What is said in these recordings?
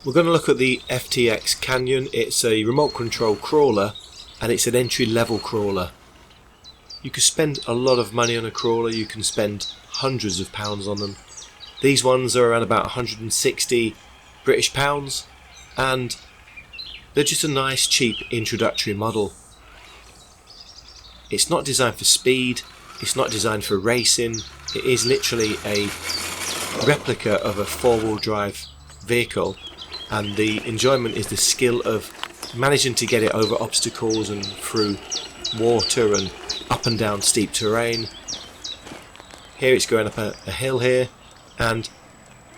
We're going to look at the FTX Kanyon. It's a remote control crawler and it's an entry level crawler. You can spend a lot of money on a crawler, you can spend hundreds of pounds on them. These ones are around about 160 British pounds and they're just a nice cheap introductory model. It's not designed for speed, it's not designed for racing, it is literally a replica of a four-wheel drive vehicle, and the enjoyment is the skill of managing to get it over obstacles and through water and up and down steep terrain. Here it's going up a hill here, and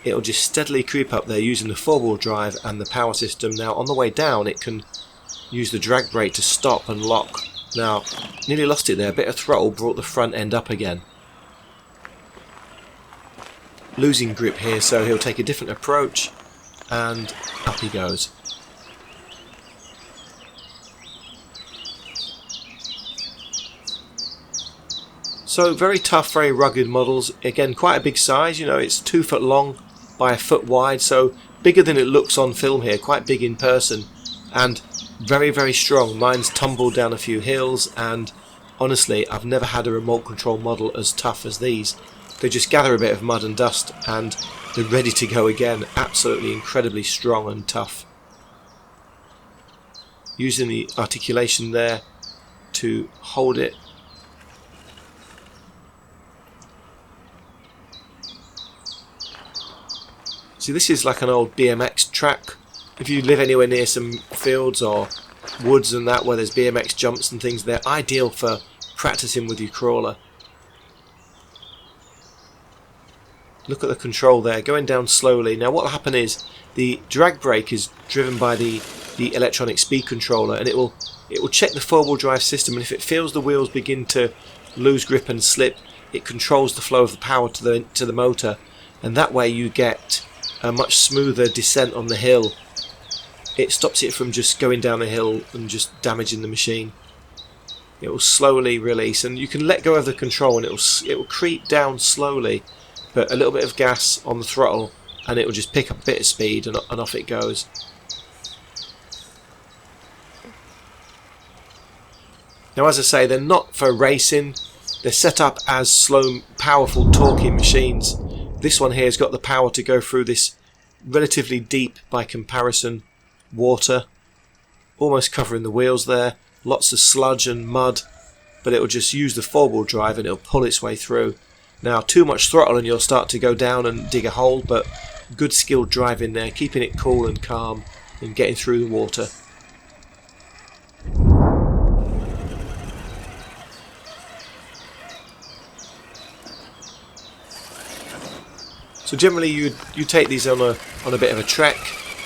it'll just steadily creep up there using the four-wheel drive and the power system. Now on the way down it can use the drag brake to stop and lock. Now nearly lost it there, a bit of throttle brought the front end up again. Losing grip here, so he'll take a different approach and up he goes. So very tough, very rugged models. Again, quite a big size, you know, it's 2 foot long by 1 foot wide, so bigger than it looks on film here, quite big in person, and very strong. Mine's tumbled down a few hills, and honestly I've never had a remote control model as tough as these. They just gather a bit of mud and dust and they're ready to go again. Absolutely incredibly strong and tough. Using the articulation there to hold it. See, this is like an old BMX track. If you live anywhere near some fields or woods and that where there's BMX jumps and things, they're ideal for practicing with your crawler. Look at the control there, going down slowly. Now what will happen is the drag brake is driven by the electronic speed controller, and it will check the four-wheel drive system, and if it feels the wheels begin to lose grip and slip, it controls the flow of the power to the motor, and that way you get a much smoother descent on the hill. It stops it from just going down the hill and just damaging the machine. It will slowly release, and you can let go of the control and it will creep down slowly, but a little bit of gas on the throttle and it will just pick up a bit of speed and off it goes. Now as I say, they're not for racing, they're set up as slow, powerful, torquey machines. This one here has got the power to go through this relatively deep, by comparison, water, almost covering the wheels there, lots of sludge and mud, but it will just use the four-wheel drive and it'll pull its way through. Now too much throttle and you'll start to go down and dig a hole, but good skilled driving there, keeping it cool and calm and getting through the water. So generally you take these on a bit of a trek,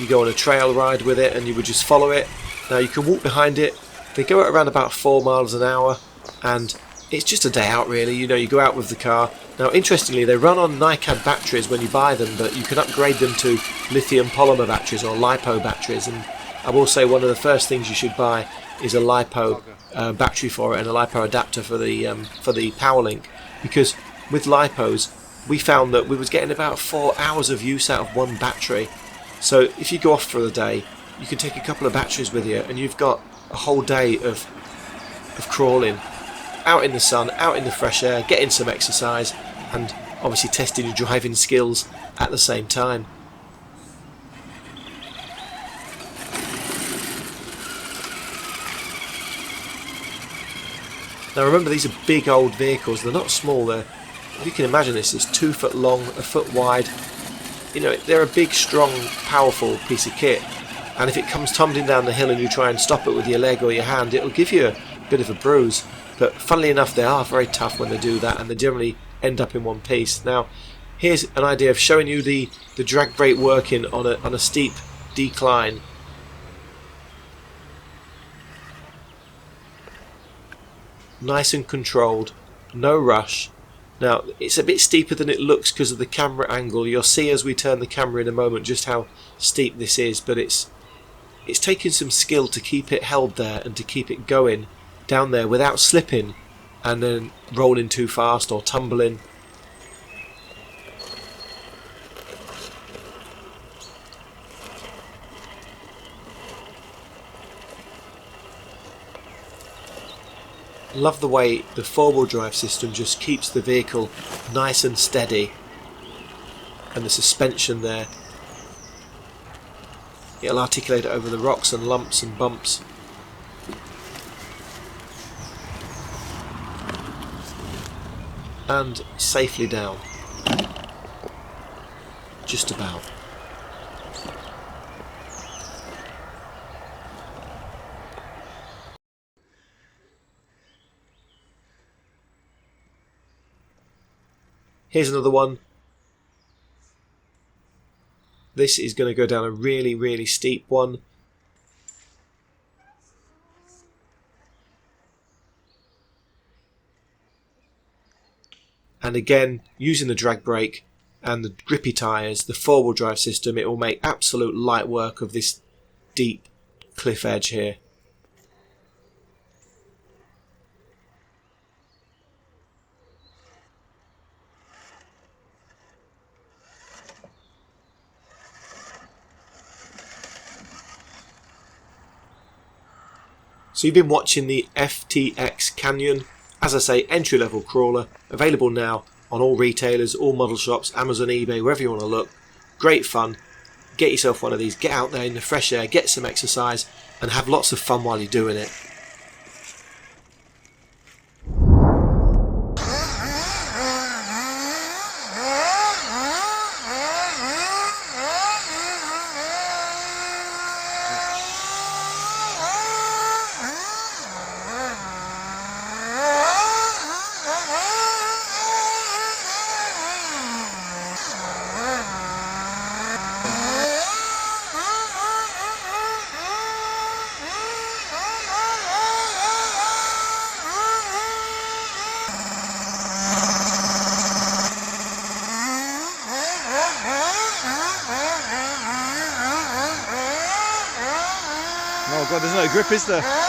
you go on a trail ride with it and you would just follow it. Now you can walk behind it, they go at around about 4 miles an hour, and it's just a day out really, you know, you go out with the car. Now interestingly they run on NiCad batteries when you buy them, but you can upgrade them to lithium polymer batteries or LiPo batteries, and I will say one of the first things you should buy is a LiPo battery for it and a LiPo adapter for the power link, because with LiPos we found that we was getting about 4 hours of use out of one battery. So if you go off for the day, you can take a couple of batteries with you and you've got a whole day of crawling out in the sun, out in the fresh air, getting some exercise and obviously testing your driving skills at the same time. Now remember, these are big old vehicles, they're not small, if you can imagine this, it's 2 foot long, 1 foot wide. You know, they're a big, strong, powerful piece of kit, and if it comes tumbling down the hill and you try and stop it with your leg or your hand, it'll give you a bit of a bruise. But funnily enough, they are very tough when they do that, and they generally end up in one piece. Now here's an idea of showing you the drag brake working on a steep decline. Nice and controlled, no rush. Now it's a bit steeper than it looks because of the camera angle. You'll see as we turn the camera in a moment just how steep this is, but it's taking some skill to keep it held there and to keep it going down there without slipping and then rolling too fast or tumbling. Love the way the four-wheel drive system just keeps the vehicle nice and steady, and the suspension there, it'll articulate it over the rocks and lumps and bumps. And safely down. Just about. Here's another one. This is going to go down a really steep one. And again, using the drag brake and the grippy tyres, the four-wheel drive system, it will make absolute light work of this deep cliff edge here. So you've been watching the FTX Kanyon, as I say, entry-level crawler, available now on all retailers, all model shops, Amazon, eBay, wherever you want to look. Great fun. Get yourself one of these, get out there in the fresh air, get some exercise, and have lots of fun while you're doing it. Oh god, there's no grip, is there?